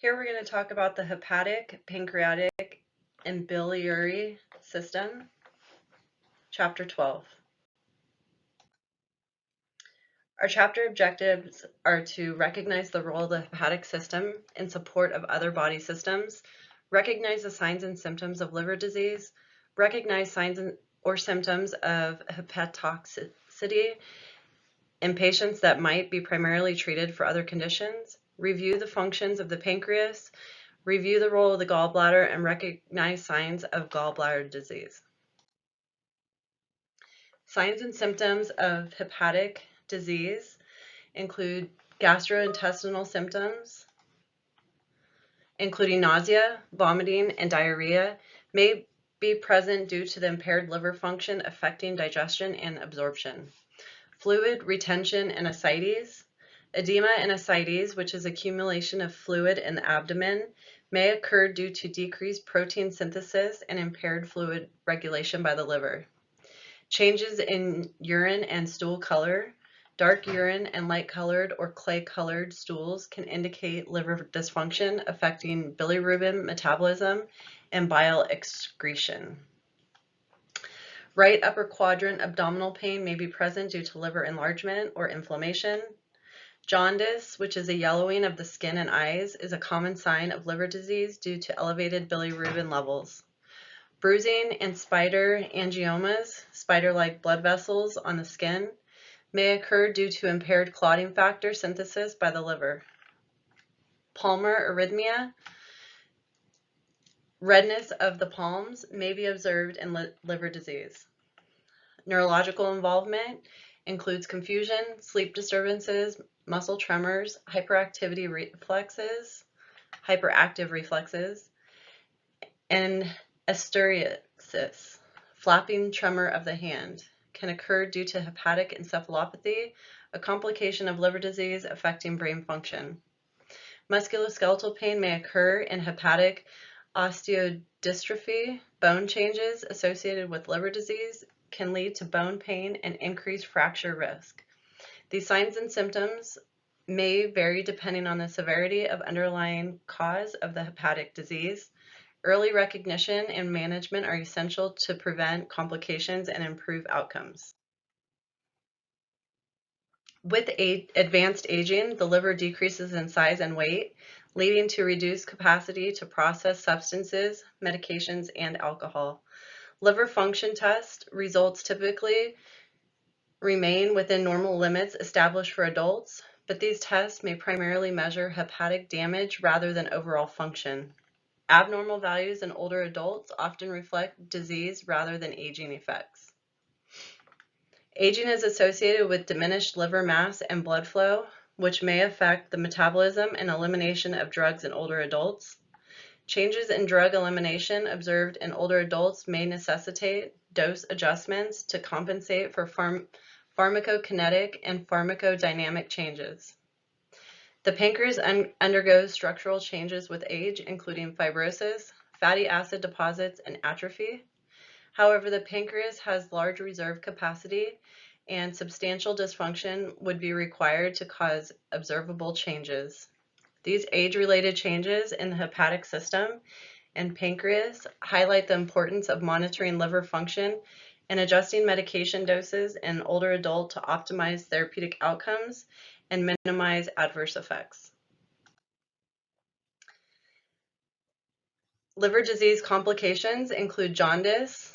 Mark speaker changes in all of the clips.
Speaker 1: Here we're going to talk about the hepatic, pancreatic, and biliary system, Chapter 12. Our chapter objectives are to recognize the role of the hepatic system in support of other body systems, recognize the signs and symptoms of liver disease, recognize signs or symptoms of hepatotoxicity in patients that might be primarily treated for other conditions, review the functions of the pancreas, review the role of the gallbladder, and recognize signs of gallbladder disease. Signs and symptoms of hepatic disease include gastrointestinal symptoms, including nausea, vomiting, and diarrhea, may be present due to the impaired liver function affecting digestion and absorption. Fluid retention and ascites. Edema and ascites, which is accumulation of fluid in the abdomen, may occur due to decreased protein synthesis and impaired fluid regulation by the liver. Changes in urine and stool color. Dark urine and light-colored or clay-colored stools can indicate liver dysfunction affecting bilirubin metabolism and bile excretion. Right upper quadrant abdominal pain may be present due to liver enlargement or inflammation. Jaundice, which is a yellowing of the skin and eyes, is a common sign of liver disease due to elevated bilirubin levels. Bruising and spider angiomas, spider-like blood vessels on the skin, may occur due to impaired clotting factor synthesis by the liver. Palmar arrhythmia, redness of the palms, may be observed in liver disease. Neurological involvement includes confusion, sleep disturbances, muscle tremors, hyperactive reflexes, and hysteresis, flapping tremor of the hand, can occur due to hepatic encephalopathy, a complication of liver disease affecting brain function. Musculoskeletal pain may occur in hepatic osteodystrophy. Bone changes associated with liver disease can lead to bone pain and increased fracture risk. These signs and symptoms may vary depending on the severity of underlying cause of the hepatic disease. Early recognition and management are essential to prevent complications and improve outcomes. With advanced aging, the liver decreases in size and weight, leading to reduced capacity to process substances, medications, and alcohol. Liver function test results typically remain within normal limits established for adults, but these tests may primarily measure hepatic damage rather than overall function. Abnormal values in older adults often reflect disease rather than aging effects. Aging is associated with diminished liver mass and blood flow, which may affect the metabolism and elimination of drugs in older adults. Changes in drug elimination observed in older adults may necessitate dose adjustments to compensate for pharmacokinetic and pharmacodynamic changes. The pancreas undergoes structural changes with age, including fibrosis, fatty acid deposits, and atrophy. However, the pancreas has large reserve capacity, and substantial dysfunction would be required to cause observable changes. These age-related changes in the hepatic system and pancreas highlight the importance of monitoring liver function and adjusting medication doses in older adults to optimize therapeutic outcomes and minimize adverse effects. Liver disease complications include jaundice,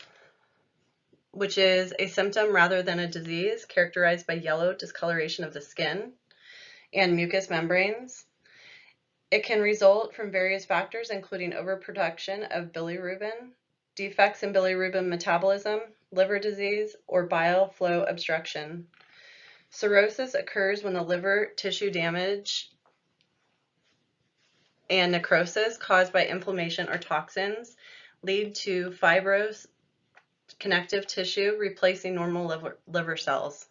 Speaker 1: which is a symptom rather than a disease characterized by yellow discoloration of the skin and mucous membranes. It can result from various factors, including overproduction of bilirubin, defects in bilirubin metabolism, liver disease, or bile flow obstruction. Cirrhosis occurs when the liver tissue damage and necrosis caused by inflammation or toxins lead to fibrous connective tissue replacing normal liver cells.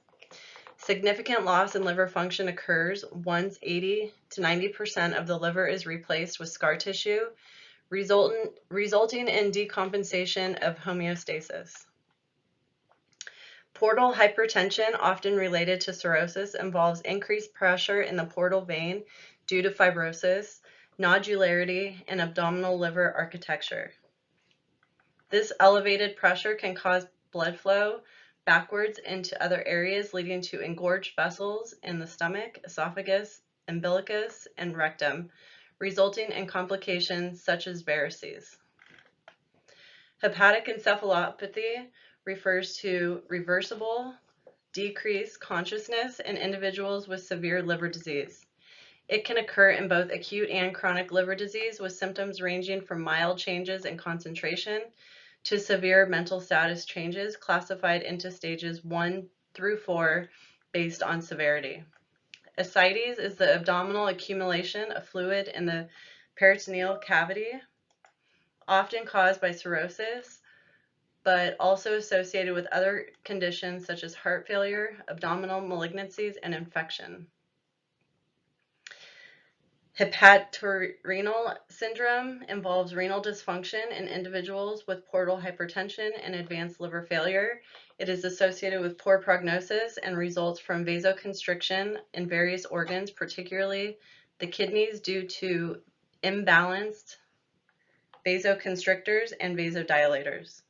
Speaker 1: Significant loss in liver function occurs once 80 to 90% of the liver is replaced with scar tissue, resulting in decompensation of homeostasis. Portal hypertension, often related to cirrhosis, involves increased pressure in the portal vein due to fibrosis, nodularity, and abdominal liver architecture. This elevated pressure can cause blood flow backwards into other areas, leading to engorged vessels in the stomach, esophagus, umbilicus, and rectum, resulting in complications such as varices. Hepatic encephalopathy refers to reversible decreased consciousness in individuals with severe liver disease. It can occur in both acute and chronic liver disease, with symptoms ranging from mild changes in concentration to severe mental status changes, classified into stages 1 through 4 based on severity. Ascites is the abdominal accumulation of fluid in the peritoneal cavity, often caused by cirrhosis, but also associated with other conditions such as heart failure, abdominal malignancies, and infection. Hepatorenal syndrome involves renal dysfunction in individuals with portal hypertension and advanced liver failure. It is associated with poor prognosis and results from vasoconstriction in various organs, particularly the kidneys, due to imbalanced vasoconstrictors and vasodilators.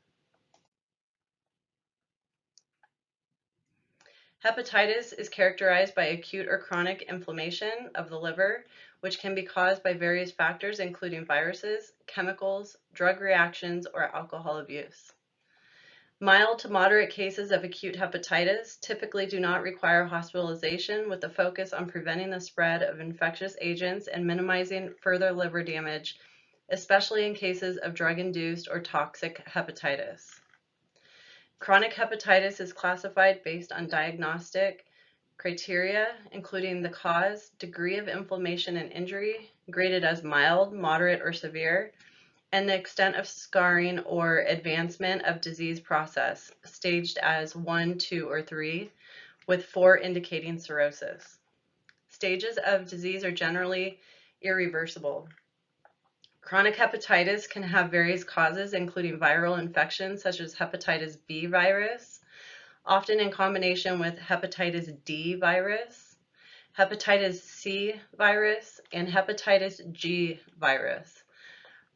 Speaker 1: Hepatitis is characterized by acute or chronic inflammation of the liver, which can be caused by various factors, including viruses, chemicals, drug reactions, or alcohol abuse. Mild to moderate cases of acute hepatitis typically do not require hospitalization, with a focus on preventing the spread of infectious agents and minimizing further liver damage, especially in cases of drug-induced or toxic hepatitis. Chronic hepatitis is classified based on diagnostic criteria, including the cause, degree of inflammation and injury, graded as mild, moderate, or severe, and the extent of scarring or advancement of disease process, staged as 1, 2, or 3, with 4 indicating cirrhosis. Stages of disease are generally irreversible. Chronic hepatitis can have various causes, including viral infections such as hepatitis B virus, often in combination with hepatitis D virus, hepatitis C virus, and hepatitis G virus.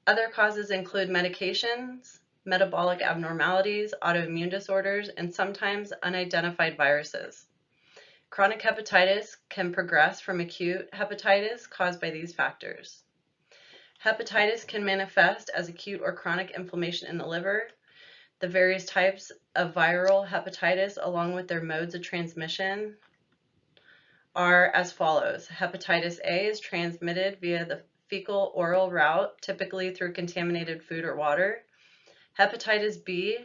Speaker 1: Other causes include medications, metabolic abnormalities, autoimmune disorders, and sometimes unidentified viruses. Chronic hepatitis can progress from acute hepatitis caused by these factors. Hepatitis can manifest as acute or chronic inflammation in the liver. The various types of viral hepatitis, along with their modes of transmission, are as follows. Hepatitis A is transmitted via the fecal-oral route, typically through contaminated food or water. Hepatitis B,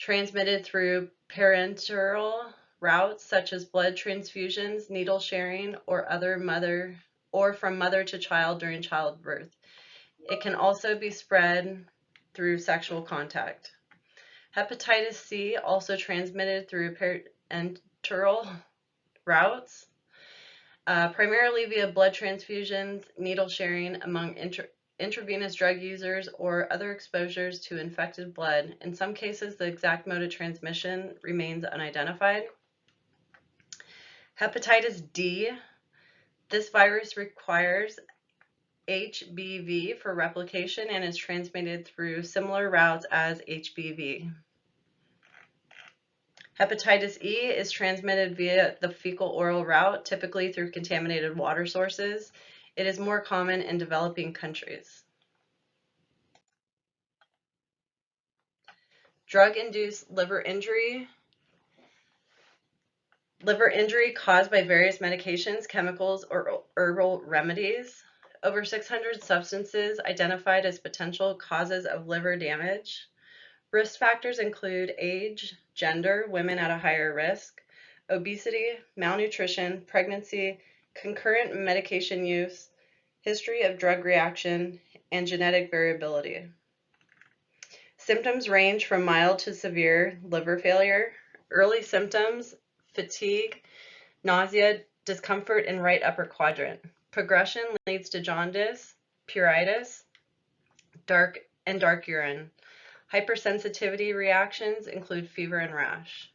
Speaker 1: transmitted through parenteral routes such as blood transfusions, needle sharing, or from mother to child during childbirth. It can also be spread through sexual contact. Hepatitis C, also transmitted through parenteral routes, primarily via blood transfusions, needle sharing among intravenous drug users, or other exposures to infected blood. In some cases, the exact mode of transmission remains unidentified. Hepatitis D, this virus requires HBV for replication and is transmitted through similar routes as HBV. Hepatitis E is transmitted via the fecal-oral route, typically through contaminated water sources. It is more common in developing countries. Drug-induced liver injury. Liver injury caused by various medications, chemicals, or herbal remedies. Over 600 substances identified as potential causes of liver damage. Risk factors include age, gender, women at a higher risk, obesity, malnutrition, pregnancy, concurrent medication use, history of drug reaction, and genetic variability. Symptoms range from mild to severe liver failure. Early symptoms: fatigue, nausea, discomfort in right upper quadrant. Progression leads to jaundice, pruritus, dark urine. Hypersensitivity reactions include fever and rash.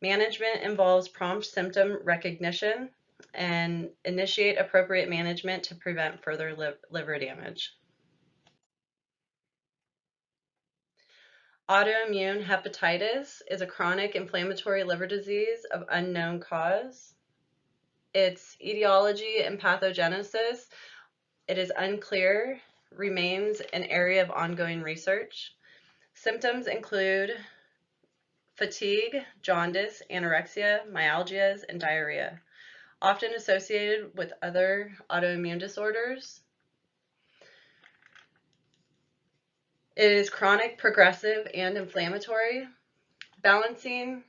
Speaker 1: Management involves prompt symptom recognition, and initiate appropriate management to prevent further liver damage. Autoimmune hepatitis is a chronic inflammatory liver disease of unknown cause. Its etiology and pathogenesis, it is unclear, remains an area of ongoing research. Symptoms include fatigue, jaundice, anorexia, myalgias, and diarrhea, often associated with other autoimmune disorders. It is chronic, progressive, and inflammatory. Balancing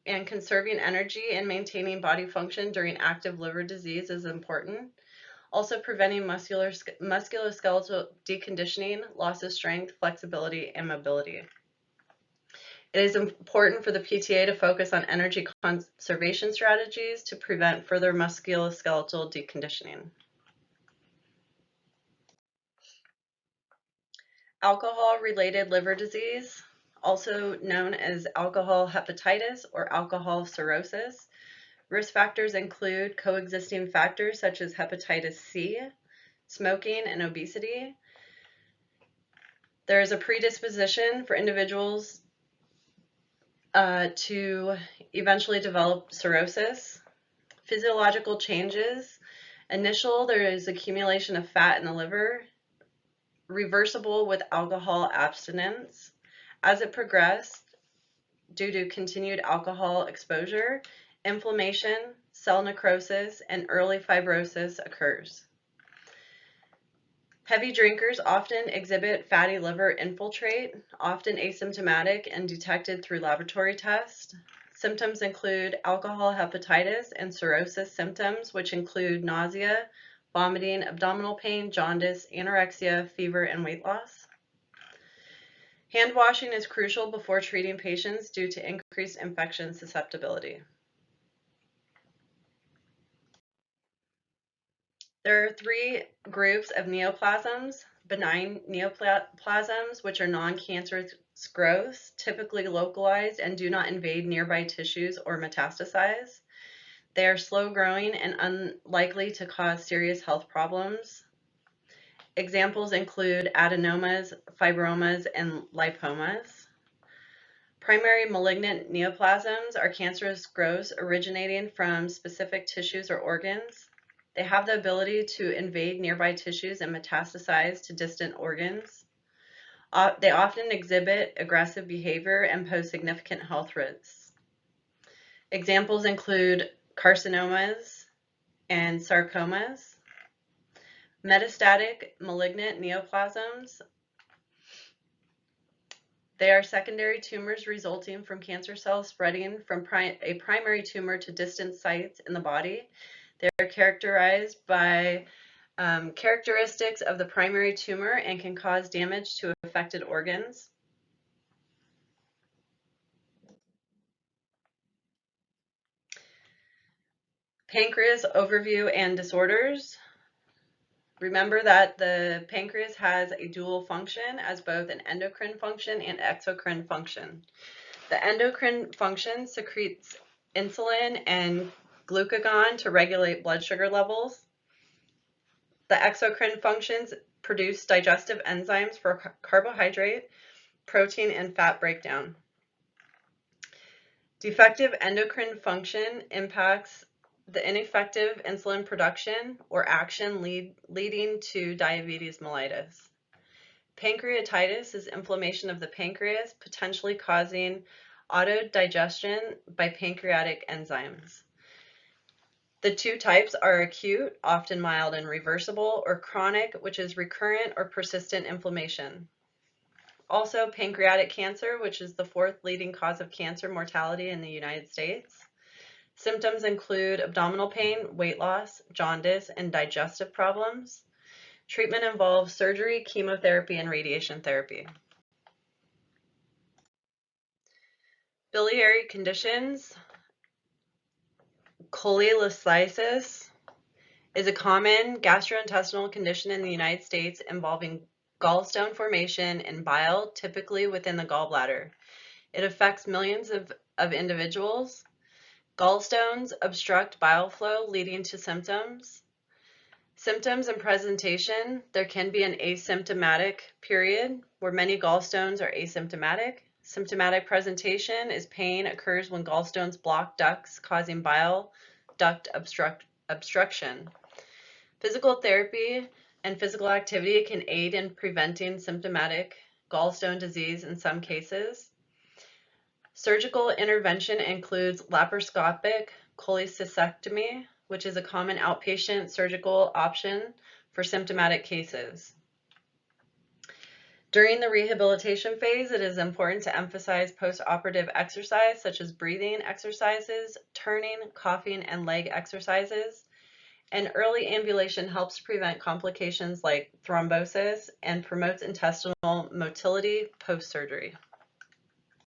Speaker 1: and conserving energy and maintaining body function during active liver disease is important. Also preventing musculoskeletal deconditioning, loss of strength, flexibility, and mobility. It is important for the PTA to focus on energy conservation strategies to prevent further musculoskeletal deconditioning. Alcohol-related liver disease, also known as alcohol hepatitis or alcohol cirrhosis. Risk factors include coexisting factors such as hepatitis C, smoking, and obesity. There is a predisposition for individuals to eventually develop cirrhosis. Physiological changes. There is accumulation of fat in the liver, reversible with alcohol abstinence. As it progressed, due to continued alcohol exposure, inflammation, cell necrosis, and early fibrosis occurs. Heavy drinkers often exhibit fatty liver infiltrate, often asymptomatic and detected through laboratory tests. Symptoms include alcohol hepatitis and cirrhosis symptoms, which include nausea, vomiting, abdominal pain, jaundice, anorexia, fever, and weight loss. Hand washing is crucial before treating patients due to increased infection susceptibility. There are three groups of neoplasms: benign neoplasms, which are non-cancerous growths, typically localized and do not invade nearby tissues or metastasize. They are slow growing and unlikely to cause serious health problems. Examples include adenomas, fibromas, and lipomas. Primary malignant neoplasms are cancerous growths originating from specific tissues or organs. They have the ability to invade nearby tissues and metastasize to distant organs. They often exhibit aggressive behavior and pose significant health risks. Examples include carcinomas and sarcomas. Metastatic malignant neoplasms. They are secondary tumors resulting from cancer cells spreading from a primary tumor to distant sites in the body. They are characterized by characteristics of the primary tumor and can cause damage to affected organs. Pancreas overview and disorders. Remember that the pancreas has a dual function as both an endocrine function and exocrine function. The endocrine function secretes insulin and glucagon to regulate blood sugar levels. The exocrine functions produce digestive enzymes for carbohydrate, protein, and fat breakdown. Defective endocrine function impacts the ineffective insulin production or action leading to diabetes mellitus. Pancreatitis is inflammation of the pancreas, potentially causing autodigestion by pancreatic enzymes. The two types are acute, often mild and reversible, or chronic, which is recurrent or persistent inflammation. Also, pancreatic cancer, which is the fourth leading cause of cancer mortality in the United States. Symptoms include abdominal pain, weight loss, jaundice, and digestive problems. Treatment involves surgery, chemotherapy, and radiation therapy. Biliary conditions. Cholelithiasis is a common gastrointestinal condition in the United States involving gallstone formation and bile, typically within the gallbladder. It affects millions of individuals. Gallstones obstruct bile flow, leading to symptoms. Symptoms and presentation. There can be an asymptomatic period where many gallstones are asymptomatic. Symptomatic presentation is pain occurs when gallstones block ducts, causing bile duct obstruction. Physical therapy and physical activity can aid in preventing symptomatic gallstone disease in some cases. Surgical intervention includes laparoscopic cholecystectomy, which is a common outpatient surgical option for symptomatic cases. During the rehabilitation phase, it is important to emphasize post-operative exercise such as breathing exercises, turning, coughing, and leg exercises. And early ambulation helps prevent complications like thrombosis and promotes intestinal motility post-surgery.